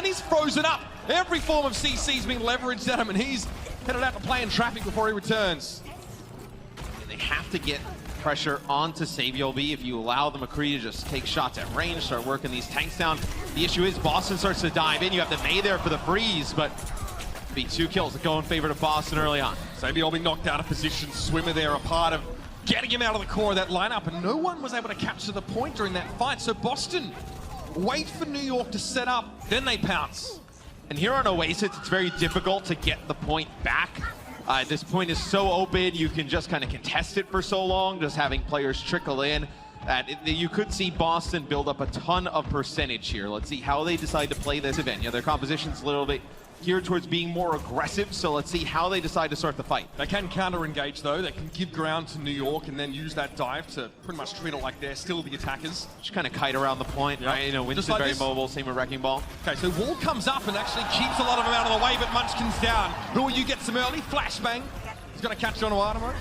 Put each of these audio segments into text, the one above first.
then he's frozen up. Every form of CC's been leveraged at him, and he's headed out to play in traffic before he returns. And they have to get pressure onto Saviolby. If you allow the McCree to just take shots at range, start working these tanks down. The issue is Boston starts to dive in. You have the May there for the freeze, but be 2 kills that go in favor of Boston early on. Saviolby knocked out of position. Swimmer there, a part of getting him out of the core of that lineup, and no one was able to capture the point during that fight. So Boston wait for New York to set up, then they pounce. And here on Oasis, it's very difficult to get the point back. This point is so open, you can just kind of contest it for so long, just having players trickle in. You could see Boston build up a ton of percentage here. Let's see how they decide to play this event. Their composition's a little bit geared towards being more aggressive, so let's see how they decide to start the fight. They can counter-engage though. They can give ground to New York and then use that dive to pretty much treat it like they're still the attackers. Just kind of kite around the point, right? Winston like very mobile, same with Wrecking Ball. Okay, so Wall comes up and actually keeps a lot of them out of the way, but Munchkin's down. Who will you get some early? Flashbang. He's gonna catch on to Artemo.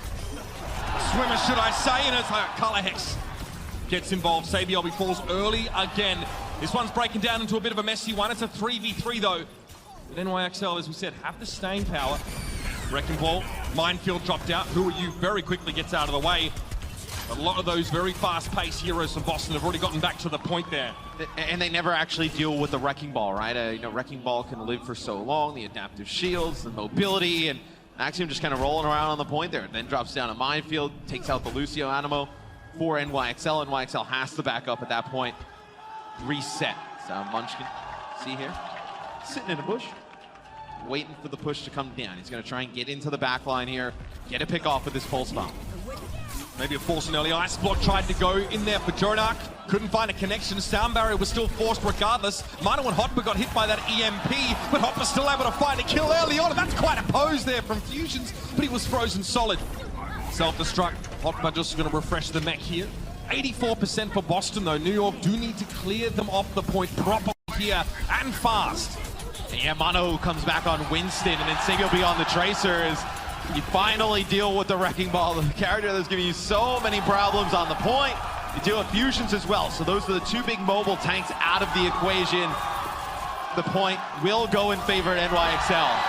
Swimmer, should I say, and it's Color Hex gets involved. Saviolby falls early again. This one's breaking down into a bit of a messy one. It's a 3v3 though. But NYXL, as we said, have the staying power. Wrecking Ball, Minefield dropped out. Who are you? Very quickly gets out of the way. A lot of those very fast-paced heroes from Boston have already gotten back to the point there. And they never actually deal with the Wrecking Ball, right? Wrecking Ball can live for so long, the adaptive shields, the mobility, and Axiom just kind of rolling around on the point there. Then drops down a Minefield, takes out the Lucio Animo for NYXL. NYXL has to back up at that point. Reset. So Munchkin, see here? Sitting in a bush, waiting for the push to come down. He's going to try and get into the back line here, get a pick off with this pulse bomb. Maybe a force an early ice block, tried to go in there for Jonak. Couldn't find a connection. Sound barrier was still forced regardless. Mano and Hotba got hit by that EMP, but Hotba's still able to find a kill early on. And that's quite a pose there from Fusions, but he was frozen solid. Self-destruct. Hotba just going to refresh the mech here. 84% for Boston though. New York do need to clear them off the point properly here and fast. Yeah, Mano comes back on Winston, and then Saviolby on the Tracers. You finally deal with the Wrecking Ball, the character that's giving you so many problems on the point. You deal with Fusions as well, so those are the 2 big mobile tanks out of the equation. The point will go in favor of NYXL.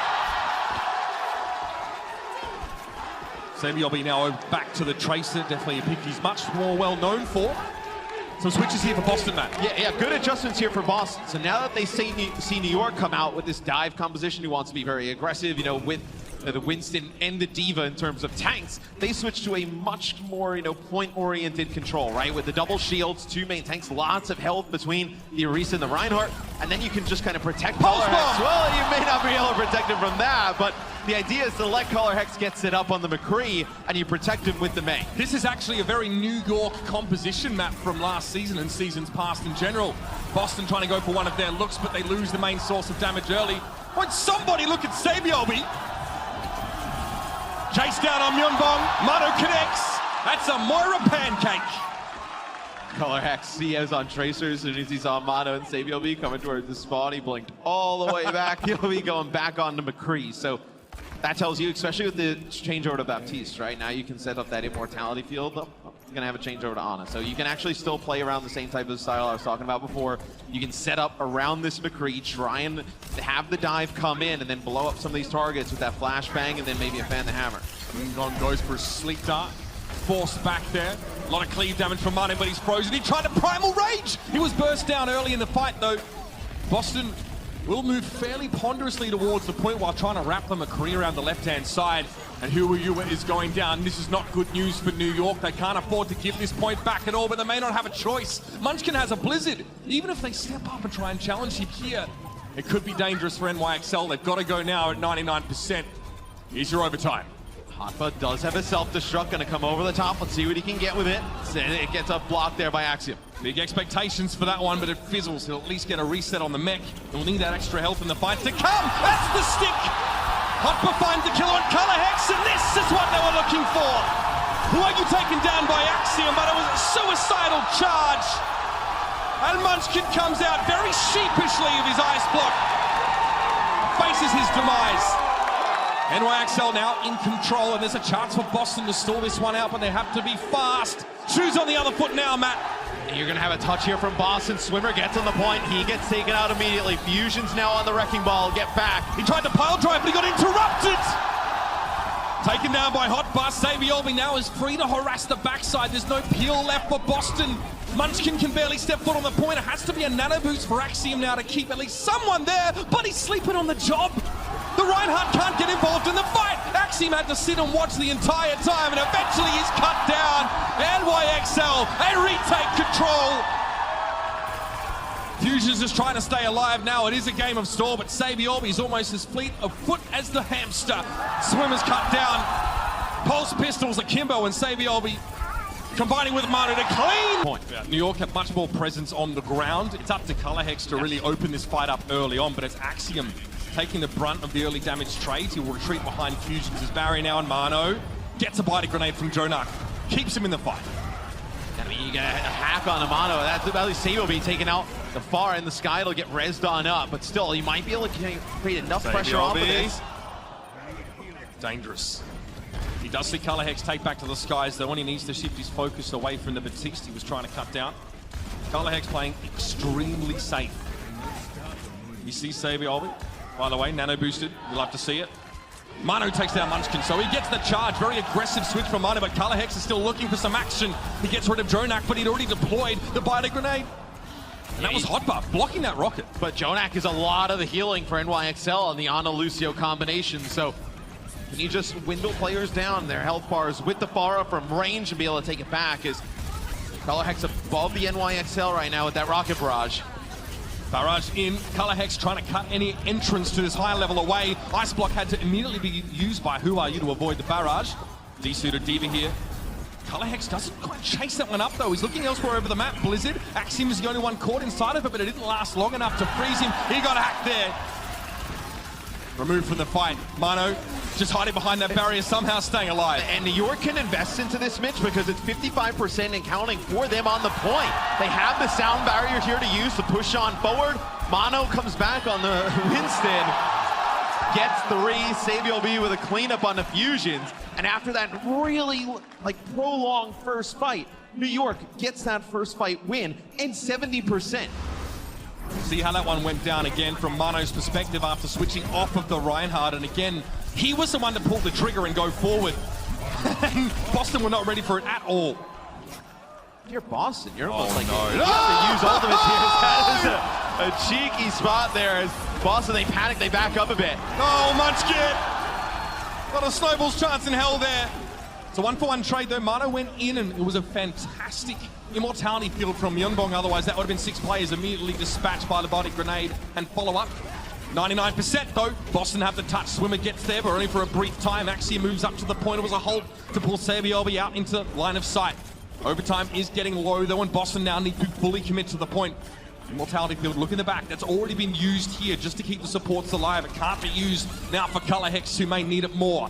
Saviolby now back to the Tracer, definitely a pick he's much more well known for. Some switches here for Boston, Matt. Yeah, good adjustments here for Boston. So now that they see New York come out with this dive composition who wants to be very aggressive, with the Winston and the Diva in terms of tanks, they switch to a much more, point-oriented control, right? With the double shields, 2 main tanks, lots of health between the Orisa and the Reinhardt, and then you can just kind of protect Color Hex. Well, you may not be able to protect him from that, but the idea is to let Color Hex get set up on the McCree, and you protect him with the May. This is actually a very New York composition map from last season and seasons past in general. Boston trying to go for one of their looks, but they lose the main source of damage early. Would somebody look at Saviolby? Chase down on Myunbong. Mano connects. That's a Moira pancake. Color Hex, he is on Tracers. As soon as he saw Mano and Saviolby coming towards the spawn, he blinked all the way back. He'll be going back onto McCree. So that tells you, especially with the changeover to Baptiste, right? Now you can set up that immortality field. You're going to have a changeover to Ana. So you can actually still play around the same type of style I was talking about before. You can set up around this McCree, try and have the dive come in, and then blow up some of these targets with that flashbang, and then maybe a fan the hammer. Ngon goes for a sleep dart. Forced back there. A lot of cleave damage from Mane, but he's frozen. He tried to Primal Rage! He was burst down early in the fight, though. Boston will move fairly ponderously towards the point while trying to wrap the McCree around the left-hand side. And Huayua is going down. This is not good news for New York. They can't afford to give this point back at all, but they may not have a choice. Munchkin has a Blizzard. Even if they step up and try and challenge him here, it could be dangerous for NYXL. They've got to go now at 99%. Here's your overtime. Hotba does have a self-destruct, gonna come over the top. Let's see what he can get with it. It gets up blocked there by Axiom. Big expectations for that one, but it fizzles. He'll at least get a reset on the mech. He'll need that extra health in the fight to come. That's the stick! Hotba finds the kill on Color Hex, and this is what they were looking for. Huayua taken down by Axiom, but it was a suicidal charge. And Munchkin comes out very sheepishly of his ice block. Faces his demise. NYXL now in control, and there's a chance for Boston to stall this one out, but they have to be fast. Shoes on the other foot now, Matt. You're going to have a touch here from Boston. Swimmer gets on the point. He gets taken out immediately. Fusion's now on the wrecking ball. Get back. He tried to pile drive, but he got interrupted. Taken down by Hot Bus. Saviolbi now is free to harass the backside. There's no peel left for Boston. Munchkin can barely step foot on the point. It has to be a nano boost for Axiom now to keep at least someone there, but he's sleeping on the job. The Reinhardt can't get involved in the fight. Axiom had to sit and watch the entire time, and eventually he's cut down. NYXL, they retake control. Fusion's just trying to stay alive now. It is a game of stall, but Saviolbi is almost as fleet of foot as the hamster. Swimmer's cut down. Pulse pistols, Akimbo and Saviolbi combining with Manu to clean. Point. Yeah, New York have much more presence on the ground. It's up to Colorhex to really open this fight up early on, but it's Axiom taking the brunt of the early damage trades. He will retreat behind Fusions. His Barry now, and Mano gets a bite grenade from Jonak. Keeps him in the fight. I mean, you get a hack on Amano. That's about Saviolbi taking out the far in the sky. It'll get rezzed on up, but still, you might be able to create enough pressure off of this. Dangerous. He does see Colorhex take back to the skies, though, when he needs to shift his focus away from the Batiste he was trying to cut down. Colorhex playing extremely safe. You see Saviolbi, by the way, nano boosted. You'll have to see it. Mano takes down Munchkin, so he gets the charge. Very aggressive switch from Mano, but Colorhex is still looking for some action. He gets rid of Jonak, but he'd already deployed the biter grenade. And that was Hot Buff blocking that rocket. But Jonak is a lot of the healing for NYXL on the Ana Lucio combination, so can you just window players down their health bars with the Pharah from range and be able to take it back? Is Colorhex above the NYXL right now with that rocket barrage. Barrage in, Colorhex trying to cut any entrance to this high level away. Ice Block had to immediately be used by Who Are You to avoid the barrage. D-suited Diva here. Colorhex doesn't quite chase that one up though. He's looking elsewhere over the map. Blizzard, Axiom is the only one caught inside of it, but it didn't last long enough to freeze him. He got hacked there. Removed from the fight. Mano just hiding behind that barrier, somehow staying alive. And New York can invest into this, Mitch, because it's 55% and counting for them on the point. They have the sound barrier here to use to push on forward. Mano comes back on the Winston. Gets 3, Saviolbi with a cleanup on the Fusions. And after that really prolonged first fight, New York gets that first fight win and 70%. See how that one went down again from Mano's perspective after switching off of the Reinhardt, and again, he was the one to pull the trigger and go forward. And Boston were not ready for it at all. You're Boston, you're almost you have to use ultimates here. That is a cheeky spot there as Boston, they panic, they back up a bit. Oh, Munchkin! Not a snowball's chance in hell there. It's a 1-for-1 trade though. Mano went in and it was a fantastic immortality field from Myeonbong. Otherwise that would have been 6 players immediately dispatched by the body grenade and follow up. 99% though. Boston have the touch. Swimmer gets there, but only for a brief time. Axiom moves up to the point. It was a hold to pull Saviolbi out into line of sight. Overtime is getting low though, and Boston now need to fully commit to the point. Immortality field, look in the back. That's already been used here just to keep the supports alive. It can't be used now for Colorhex, who may need it more.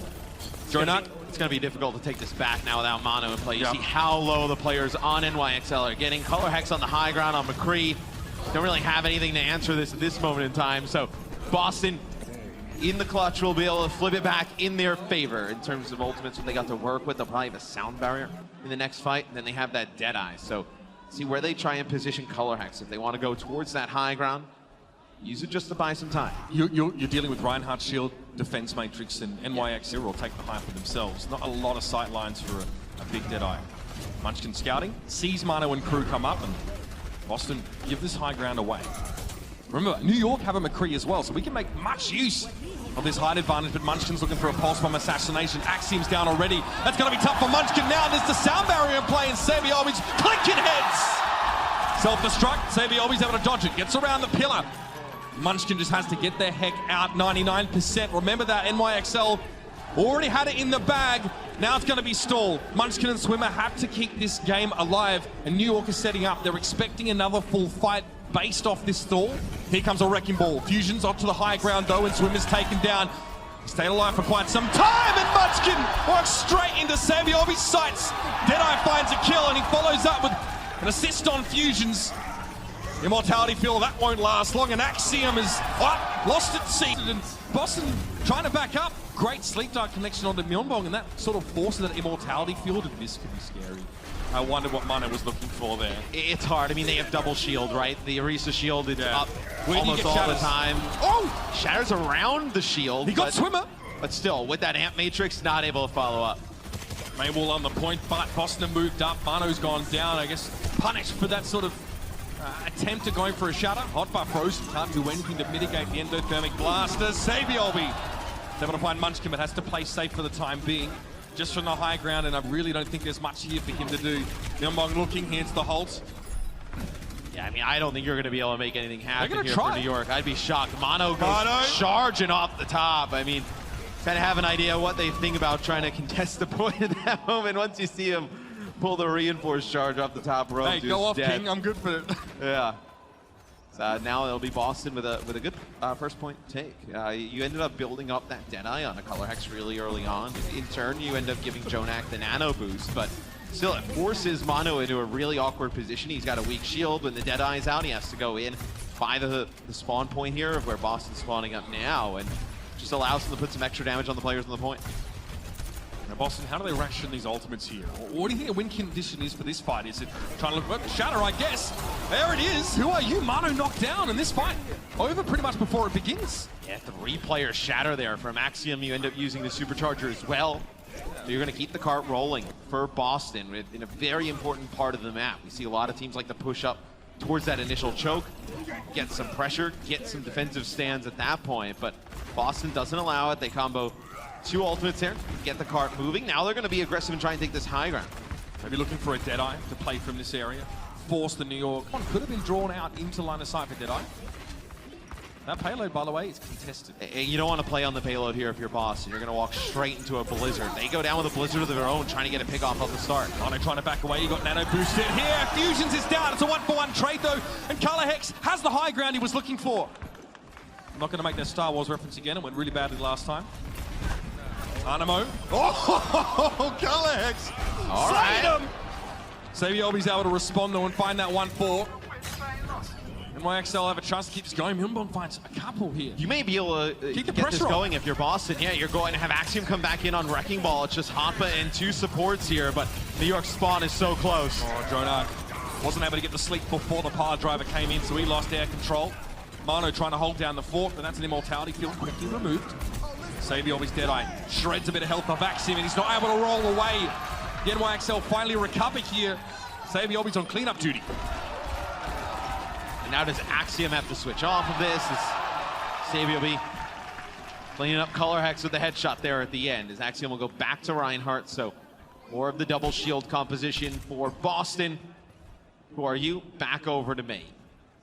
Jonak. It's going to be difficult to take this back now without Mano in play. You see how low the players on NYXL are getting. Colorhex on the high ground on McCree. Don't really have anything to answer this at this moment in time. So Boston in the clutch will be able to flip it back in their favor in terms of ultimates, what they got to work with. They'll probably have a sound barrier in the next fight, and then they have that Deadeye. So see where they try and position Colorhex. If they want to go towards that high ground, use it just to buy some time. You're dealing with Reinhardt Shield, Defense Matrix, and NYXL will take the high for themselves. Not a lot of sight lines for a big Deadeye. Munchkin scouting, sees Mano and crew come up, and Boston give this high ground away. Remember, New York have a McCree as well, so we can make much use of this height advantage, but Munchkin's looking for a pulse bomb assassination. Axiom's down already. That's going to be tough for Munchkin now. There's the sound barrier in play, and Saviolbi's clinking heads. Self-destruct, Saviolbi's able to dodge it, gets around the pillar. Munchkin just has to get their heck out, 99%. Remember that NYXL already had it in the bag. Now it's going to be stalled. Munchkin and Swimmer have to keep this game alive, and New York is setting up. They're expecting another full fight based off this stall. Here comes a wrecking ball. Fusion's onto the high ground though, and Swimmer's taken down. He stayed alive for quite some time, and Munchkin walks straight into Saviolbi's sights. Deadeye finds a kill, and he follows up with an assist on Fusions. Immortality Field, that won't last long, and Axiom is lost its seat, and Boston trying to back up. Great Sleep Dart connection onto Myeonbong, and that sort of forces that Immortality Field, and this could be scary. I wonder what Mana was looking for there. It's hard. I mean, they have double shield, right? The Orisa shield is up Where do you almost get all Shatters? the time. Oh! Shatters around the shield. He got Swimmer. But still, with that Amp Matrix, not able to follow up. Maywall on the point, but Boston have moved up. Mano's gone down, I guess, punished for that sort of attempt at going for a shatter. Hotbar frozen, can't do anything to mitigate the endothermic blasters. Saviolby able to find Munchkin, but has to play safe for the time being. Just from the high ground, and I really don't think there's much here for him to do. Myeonbong looking, here's the Holt. Yeah, I mean, I don't think you're going to be able to make anything happen here try. for New York. I'd be shocked. Mono goes charging off the top. I mean, kind of have an idea what they think about trying to contest the point at that moment. Once you see him pull the reinforced charge off the top rope. Hey, go off, dead. King. I'm good for it. Yeah. So now it'll be Boston with a good first point take. You ended up building up that Deadeye on a Color Hex really early on. In turn, you end up giving Jonak the nano boost, but still it forces Mono into a really awkward position. He's got a weak shield. When the Deadeye is out, he has to go in by the spawn point here of where Boston's spawning up now, and just allows him to put some extra damage on the players on the point. Now, Boston, how do they ration these ultimates here? What do you think a win condition is for this fight? Is it trying to look for Shatter, I guess? There it is. Who are you? Mano knocked down in this fight. Over pretty much before it begins. Yeah, 3-player Shatter there from Axiom. You end up using the Supercharger as well. So you're going to keep the cart rolling for Boston in a very important part of the map. We see a lot of teams like to push up towards that initial choke, get some pressure, get some defensive stands at that point, but Boston doesn't allow it. They combo 2 ultimates here, get the cart moving. Now they're going to be aggressive and try and take this high ground. Maybe looking for a Deadeye to play from this area. Force the New York. One could have been drawn out into line of sight for Deadeye. That payload, by the way, is contested. You don't want to play on the payload here if you're Boston. You're going to walk straight into a Blizzard. They go down with a Blizzard of their own, trying to get a pick off the start. Mano trying to back away. You got nano boosted here. Fusions is down. It's a 1-for-1 trade, though. And Color Hex has the high ground he was looking for. Not going to make that Star Wars reference again. It went really badly last time. Animo. Oh, Color Hex. All right. Him. Saviolby's able to respond, though, and find that 1-4. NYXL have a chance to keep this going. Myeonbong finds a couple here. You may be able to keep the get this pressure going if you're Boston. Yeah, you're going to have Axiom come back in on Wrecking Ball. It's just Hoppa and 2 supports here, but New York's spawn is so close. Oh, Jonak wasn't able to get the sleep before the power driver came in, so he lost air control. Mano trying to hold down the fort, but that's an Immortality Field quickly removed. Saviolby's Deadeye shreds a bit of health off Axiom, and he's not able to roll away. The NYXL finally recover here. Saviolby's on cleanup duty. And now does Axiom have to switch off of this? Is Saviolby cleaning up Color Hex with the headshot there at the end, as Axiom will go back to Reinhardt, so more of the double shield composition for Boston. Who are you? Back over to me.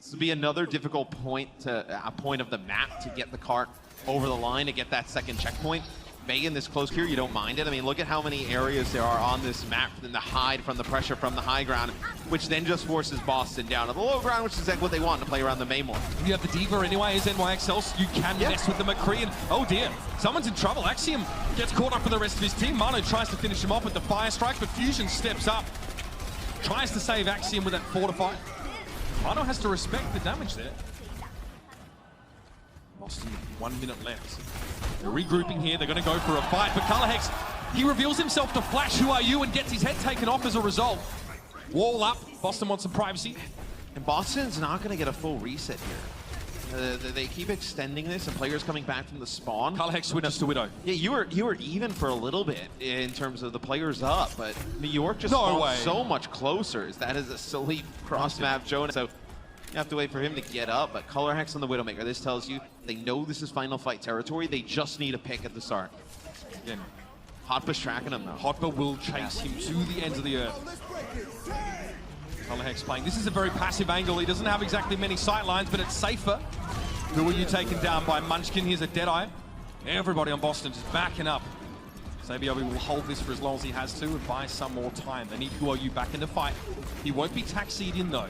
This will be another difficult point of the map to get the cart over the line to get that second checkpoint. Megan, this close here, you don't mind it? I mean, look at how many areas there are on this map for them to hide from the pressure from the high ground, which then just forces Boston down to the low ground, which is like what they want to play around the main one. You have the Diva anyway, as NYXL, so you can mess with the McCree, and oh dear, someone's in trouble. Axiom gets caught up with the rest of his team. Mano tries to finish him off with the Fire Strike, but Fusion steps up, tries to save Axiom with that fortify. Mano has to respect the damage there. Boston, 1 minute left. They're regrouping here, they're going to go for a fight, but Color Hex, he reveals himself to Flash, who are you, and gets his head taken off as a result. Wall up, Boston wants some privacy. And Boston's not going to get a full reset here. They keep extending this, and players coming back from the spawn. Color Hex switches to Widow. Yeah, you were even for a little bit in terms of the players up, but New York just spawned so much closer. That is a sleep cross-map Jonah. So you have to wait for him to get up, but Color Hex on the Widowmaker. This tells you they know this is final fight territory. They just need a pick at the start. Again, Hotba's tracking him though. Hotba will chase him to the ends of the earth. Color Hex playing. This is a very passive angle. He doesn't have exactly many sight lines, but it's safer. Who are you taken down by? Munchkin. Here's a Deadeye. Everybody on Boston just backing up. Saviolby will hold this for as long as he has to and buy some more time. They need Who Are You back in the fight. He won't be taxied in though.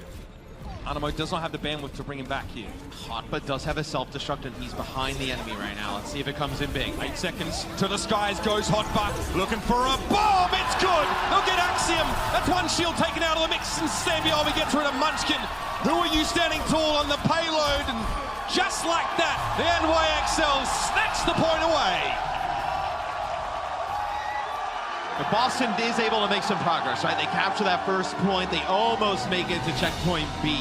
Animo does not have the bandwidth to bring him back here. Hotba does have a self-destruct, and he's behind the enemy right now. Let's see if it comes in big. 8 seconds to the skies goes Hotba, looking for a bomb. It's good. They'll get Axiom. That's one shield taken out of the mix, and Sabiobi gets rid of Munchkin. Who are you standing tall on the payload? And just like that, the NYXL snatch the point away. But Boston is able to make some progress, right? They capture that first point. They almost make it to checkpoint B.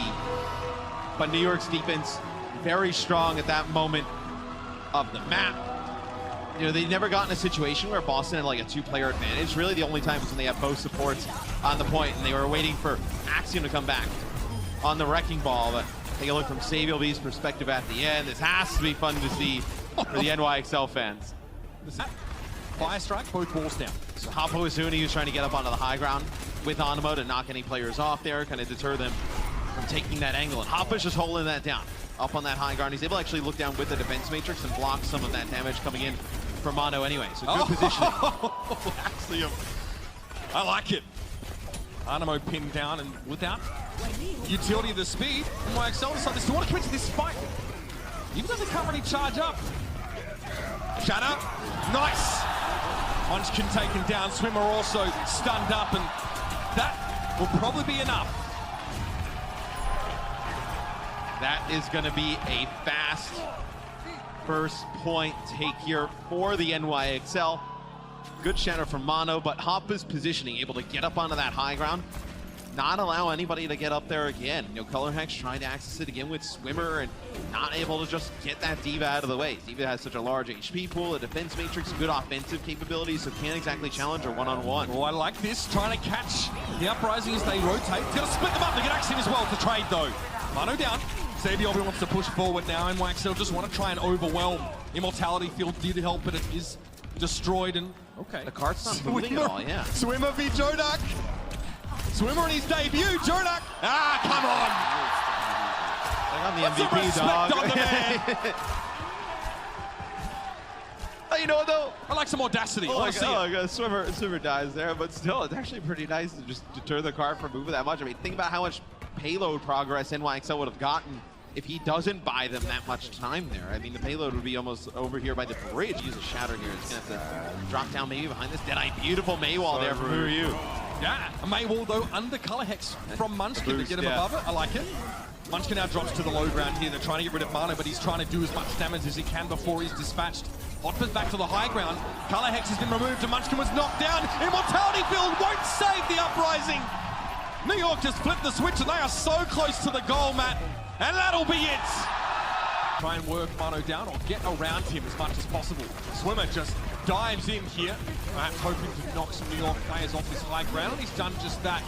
But New York's defense, very strong at that moment of the map. You know, they never got in a situation where Boston had like a 2-player advantage. Really, the only time was when they had both supports on the point, and they were waiting for Axiom to come back on the wrecking ball. But take a look from Sabielby's perspective at the end. This has to be fun to see for the NYXL fans. Fire strike, both balls down. So Hapo Izuni was trying to get up onto the high ground with Animo to knock any players off there, kind of deter them from taking that angle. And Hapo's just holding that down up on that high ground. He's able to actually look down with the defense matrix and block some of that damage coming in from Mono anyway. So good positioning. Axiom. I like it. Animo pinned down, and without utility of the speed, NYXL decided to want to commit to this fight. Even though they can't really charge up. Shadow, nice. Munchkin taken down, Swimmer also stunned up, and that will probably be enough. That is going to be a fast first point take here for the NYXL. Good shadow from Mono, but Hoppa's positioning, able to get up onto that high ground, not allow anybody to get up there again. You know, Color Hex trying to access it again with Swimmer and not able to just get that D.Va out of the way. D.Va has such a large HP pool, a defense matrix, good offensive capabilities, so can't exactly challenge her one-on-one. Oh, I like this, trying to catch the Uprising as they rotate. He's going to split them up, they get Axiom as well to trade though. Mono down, Sabiobi wants to push forward now, and NYXL just want to try and overwhelm. Immortality Field did help, but it is destroyed, and okay. The cart's not moving at all, yeah. Swimmer v Jodak. Swimmer in his debut, Jodak. Ah, come on. Like I'm the MVP, dog. On the man. You know what, though? I like some audacity. Oh, my God. Swimmer dies there, but still, it's actually pretty nice to just deter the cart from moving that much. I mean, think about how much payload progress NYXL would have gotten if he doesn't buy them that much time there. I mean, the payload would be almost over here by the bridge. Use a shatter here. It's going to have to drop down maybe behind this Deadeye. Beautiful Maywall there from Who Are You? Yeah, a Maywall, though, under Color Hex from Munchkin to get him above it. I like it. Munchkin now drops to the low ground here. They're trying to get rid of Mono, but he's trying to do as much damage as he can before he's dispatched. Hotba's back to the high ground. Color Hex has been removed, and Munchkin was knocked down. Immortality Field won't save the Uprising. New York just flipped the switch, and they are so close to the goal, Matt. And that'll be it. Try and work Mono down or get around him as much as possible. Swimmer just dives in here, perhaps hoping to knock some New York players off this high ground, and he's done just that.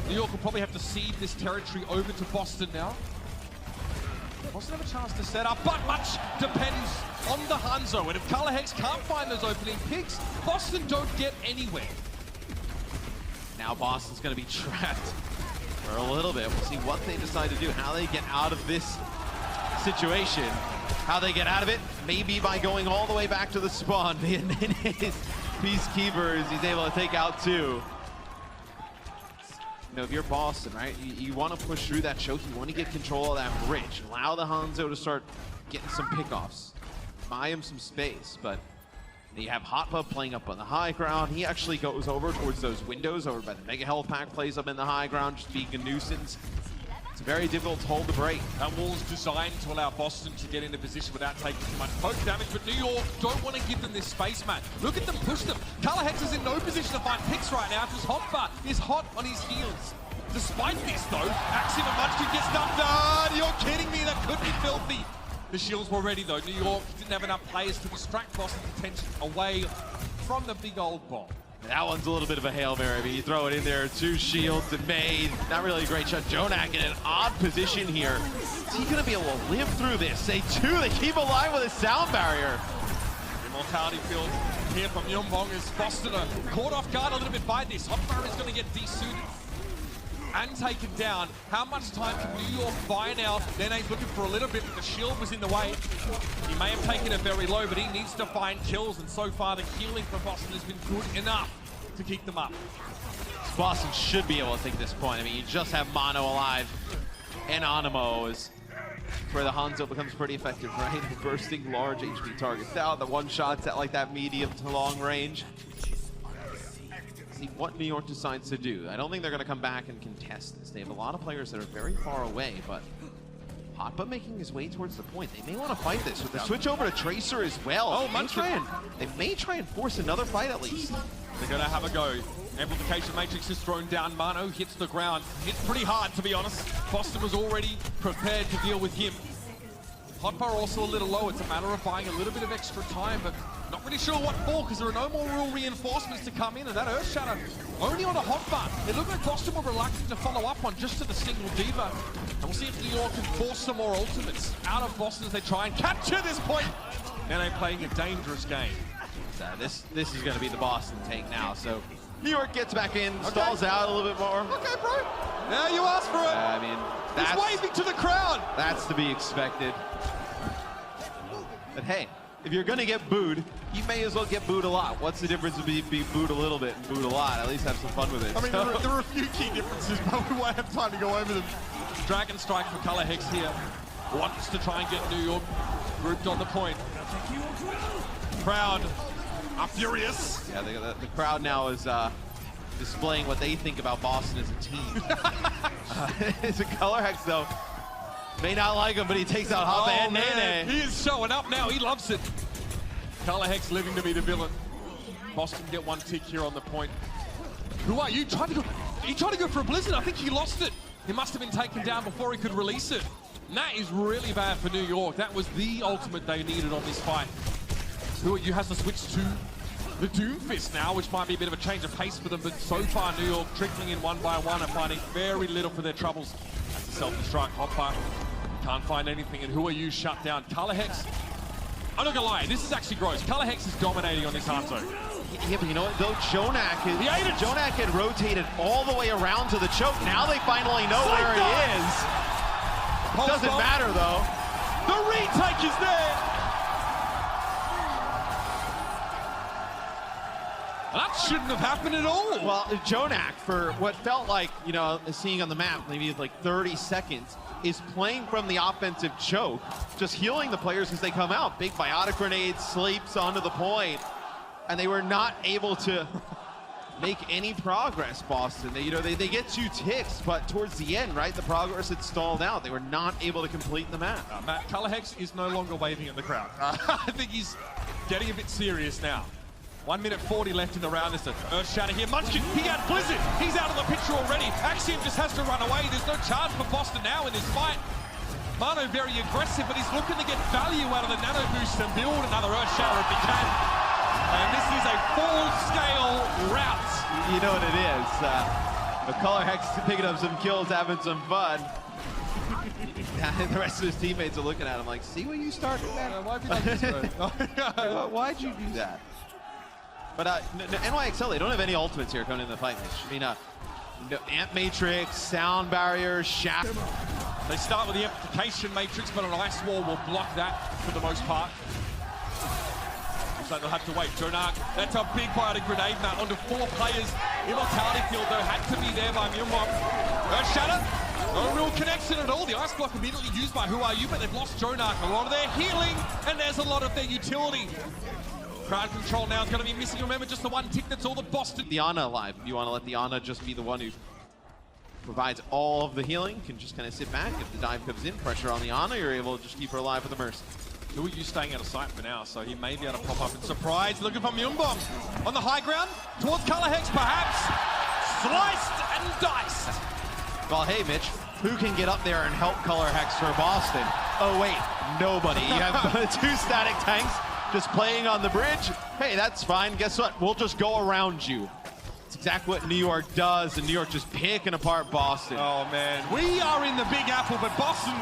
New York will probably have to cede this territory over to Boston now. Boston have a chance to set up, but much depends on the Hanzo, and if Color Hex can't find those opening picks, Boston don't get anywhere. Now Boston's going to be trapped for a little bit. We'll see what they decide to do, how they get out of this situation. How they get out of it, maybe by going all the way back to the spawn. And then his Peacekeepers, he's able to take out 2. You know, if you're Boston, right, you want to push through that choke. You want to get control of that bridge. Allow the Hanzo to start getting some pickoffs. Buy him some space, but you have Hotba playing up on the high ground. He actually goes over towards those windows over by the Mega Health Pack, plays up in the high ground, just being a nuisance. It's very difficult to hold the break. That wall's designed to allow Boston to get into position without taking too much poke damage, but New York don't want to give them this space, man. Look at them push them. Color Hex is in no position to find picks right now because Hotba is hot on his heels. Despite this, though, Axiom and Munchkin gets dumped. Ah, you're kidding me, that could be filthy. The shields were ready, though. New York didn't have enough players to distract Boston's attention away from the big old bomb. That one's a little bit of a Hail Mary. I mean, you throw it in there, 2 shields and made. Not really a great shot. Jonak in an odd position here. Is he gonna be able to live through this? Say 2, they keep alive with a sound barrier. Immortality Field here from Yumbong as Boston are caught off guard a little bit by this. Hotbar is gonna get desuited and taken down. How much time can New York buy now? Nene's looking for a little bit, but the shield was in the way. He may have taken it very low, but he needs to find kills, and so far the healing for Boston has been good enough to keep them up. Boston should be able to take this point. I mean, you just have Mono alive. and Animo is where the Hanzo becomes pretty effective, right? Bursting large HP targets down, the one shots at like that medium to long range. See what New York decides to do. I don't think they're going to come back and contest this. They have a lot of players that are very far away, but Hotba making his way towards the point. They may want to fight this with the switch over to Tracer as well. Oh, they may try and force another fight at least. They're going to have a go. Amplification Matrix is thrown down. Mano hits the ground. Hits pretty hard, to be honest. Boston was already prepared to deal with him. Hotbar also a little low. It's a matter of buying a little bit of extra time, but not really sure what for, because there are no more real reinforcements to come in, and that Earth Shatter only on a Hotbar. It looked like Boston were reluctant to follow up on just to the single Diva. And we'll see if New York can force some more ultimates out of Boston as they try and capture this point. Now they're playing a dangerous game. So this is going to be the Boston take now. So New York gets back in, stalls out a little bit more. Okay, bro. Now you asked for it. I mean, he's waving to the crowd. That's to be expected. But hey, if you're going to get booed, you may as well get booed a lot. What's the difference between being booed a little bit and booed a lot? At least have some fun with it. I mean, there are a few key differences, but we won't have time to go over them. Dragon Strike for Color Hex here. Wants to try and get New York grouped on the point. Crowd are furious. Yeah, the crowd now is displaying what they think about Boston as a team. It's a Color Hex, though. May not like him, but he takes out Hoppa and Nene. He is showing up now. He loves it. Color Hex living to be the villain. Boston get one tick here on the point. Who are you? He tried to go for a Blizzard. I think he lost it. He must have been taken down before he could release it. And that is really bad for New York. That was the ultimate they needed on this fight. Who are you has to switch to the Doomfist now, which might be a bit of a change of pace for them, but so far New York trickling in one by one and finding very little for their troubles. That's a self-destruct. Hotbar can't find anything, and Who Are You shut down. Color Hex, I'm not gonna lie, this is actually gross. Color Hex is dominating on this Hanzo. Yeah, but you know what, though? Jonak had rotated all the way around to the choke. Now they finally know where he is. Doesn't matter, though. The retake is there. That shouldn't have happened at all. Well, Jonak, for what felt like, you know, seeing on the map, maybe like 30 seconds, is playing from the offensive choke, just healing the players as they come out. Big biotic grenade, sleeps onto the point, and they were not able to make any progress, Boston. They get 2 ticks, but towards the end, right, the progress had stalled out. They were not able to complete the map. Matt, Color Hex is no longer waving at the crowd. I think he's getting a bit serious now. 1 minute 40 left in the round. There's an Earth Shatter here. Munchkin, he had Blizzard. He's out of the picture already. Axiom just has to run away. There's no chance for Boston now in this fight. Mano very aggressive, but he's looking to get value out of the nano boost and build another Earth Shatter if he can. And this is a full-scale rout. You know what it is. The Color Hex picking up some kills, having some fun. The rest of his teammates are looking at him like, see what you started, man? Why'd you like this, bro? Why'd you do that? But NY Excel, they don't have any ultimates here coming in the fight, Mitch. I mean, Amp Matrix, Sound Barrier, Shaft. They start with the Amplification Matrix, but an Ice Wall will block that for the most part. So they'll have to wait. Jonak, that's a big biotic grenade now onto 4 players. Immortality Field, though, had to be there by Myunbom. Earth Shatter, no real connection at all. The Ice Block immediately used by Who Are You, but they've lost Jonak. A lot of their healing, and there's a lot of their utility. Crowd control now is going to be missing. Remember, just the 1 tick, that's all the Boston. The Ana alive. You want to let the Ana just be the one who provides all of the healing, can just kind of sit back. If the dive comes in, pressure on the Ana, you're able to just keep her alive with the Mercy. Who Are You staying out of sight for now, so he may be able to pop up and surprise. Looking for Myunbom on the high ground, towards Color Hex perhaps. Sliced and diced. Well, hey, Mitch, who can get up there and help Color Hex for Boston? Oh, wait, nobody. You have 2 static tanks just playing on the bridge. Hey, that's fine. Guess what? We'll just go around you. It's exactly what New York does, and New York just picking apart Boston. Oh, man. We are in the Big Apple, but Boston,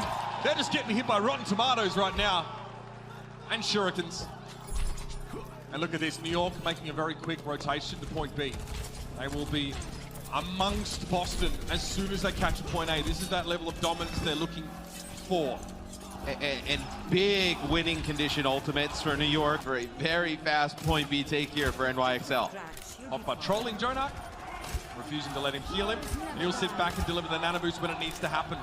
they're just getting hit by rotten tomatoes right now. And shurikens. And look at this, New York making a very quick rotation to point B. They will be amongst Boston as soon as they catch point A. This is that level of dominance they're looking for. And big winning condition ultimates for New York for a very fast point B take here for NYXL. Hotbar trolling Jonak, refusing to let him heal him. And he'll sit back and deliver the nano boost when it needs to happen.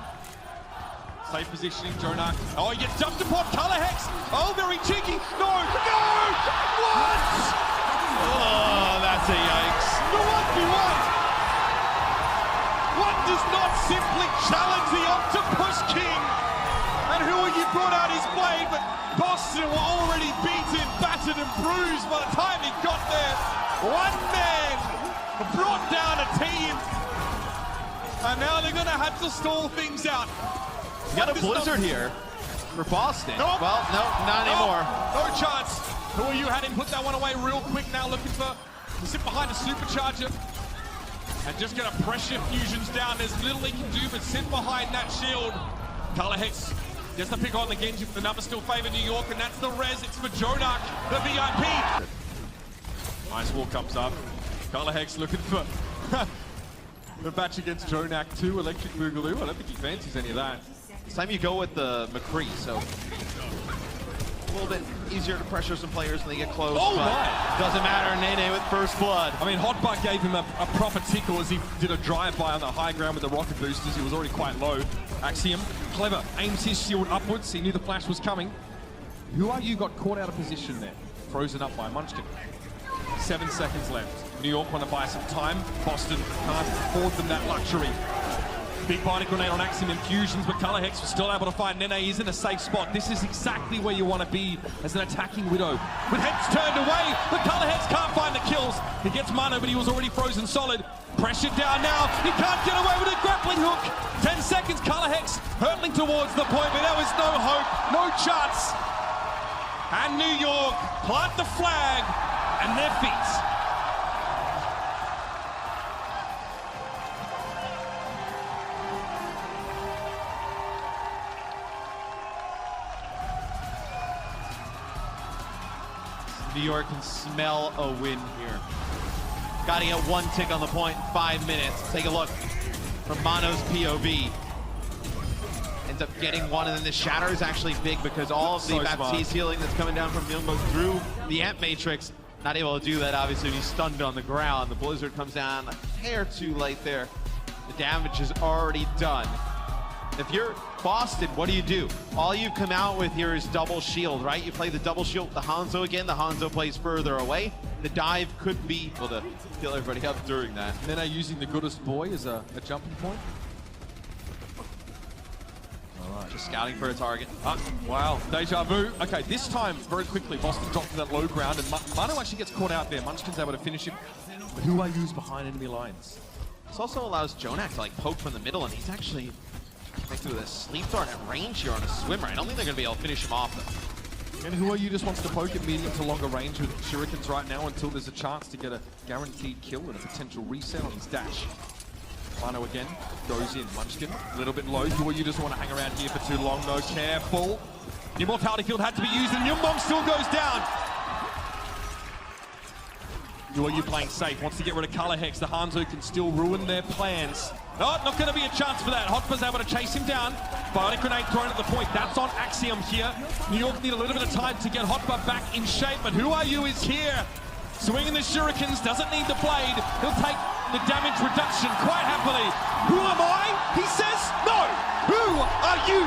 Safe positioning, Jonak. Oh, he gets jumped upon, Color Hex. Oh, very cheeky. No, no! What? Oh, that's a yikes. The 1v1. One does not simply challenge the Octopus King. And who you brought out his blade, but Boston were already beaten, battered and bruised by the time he got there. One man brought down a team. And now they're going to have to stall things out. You got a blizzard here for Boston. Nope. Well, no, not anymore. No chance. Who are you? Had him put that one away real quick now, looking for to sit behind a supercharger. And just gonna pressure fusions down. There's little he can do but sit behind that shield. Color Hex just to pick on the Genji, the numbers still favor New York, and that's the res. It's for Jonak, the VIP. Nice wall comes up. Color Hex looking for the batch against Jonak 2, Electric Boogaloo. I don't think he fancies any of that. This time you go with the McCree, so a little bit easier to pressure some players when they get close. Oh but my! Doesn't matter, Nene with first blood. I mean, Hotbutt gave him a proper tickle as he did a drive-by on the high ground with the rocket boosters. He was already quite low. Axiom, clever, aims his shield upwards. He knew the flash was coming. Who are you got caught out of position there? Frozen up by Munchkin. 7 seconds left. New York want to buy some time. Boston can't afford them that luxury. Big binding grenade on Axiom Infusions, but Color Hex was still able to find Nene. He's in a safe spot. This is exactly where you want to be as an attacking Widow. With heads turned away, but Color Hex can't find the kills. He gets Mano, but he was already frozen solid. Pressure down now. He can't get away with a grappling hook. 10 seconds, Color Hex hurtling towards the point, but there was no hope, no chance. And New York plant the flag and their feet. New York can smell a win here. Got to get one tick on the point in 5 minutes. Take a look from Mano's POV. Ends up getting one, and then the shatter is actually big because all of the Baptiste healing that's coming down from Myungbo through the Amp Matrix, not able to do that, obviously, when he's stunned on the ground. The blizzard comes down a hair too late there. The damage is already done. If you're Boston, what do? All you've come out with here is double shield, right? You play the double shield with the Hanzo again. The Hanzo plays further away. The dive could be able to kill everybody up during that. Nene using the goodest boy as a jumping point. All right. Just scouting for a target. Wow, deja vu. Okay, this time, very quickly, Boston dropped to that low ground, and Mano actually gets caught out there. Munchkin's able to finish him. But who are used behind enemy lines? This also allows Jonak to like poke from the middle, and he's actually connected with a sleep dart at range here on a swimmer. I don't think they're going to be able to finish him off, though. And who are you just wants to poke at medium to longer range with shurikens right now until there's a chance to get a guaranteed kill and a potential reset on his dash. Mano again goes in. Munchkin a little bit low. Who are you just want to hang around here for too long? No, careful. The Immortality Field had to be used, and Myungbong still goes down. Who are you playing safe? Wants to get rid of Color Hex. The Hanzo can still ruin their plans. No, not going to be a chance for that. Hotbar's able to chase him down. Bionic Grenade thrown at the point. That's on Axiom here. New York need a little bit of time to get Hotbar back in shape, but Who Are You is here. Swinging the shurikens, doesn't need the blade. He'll take the damage reduction quite happily. Who am I? He says no. Who are you?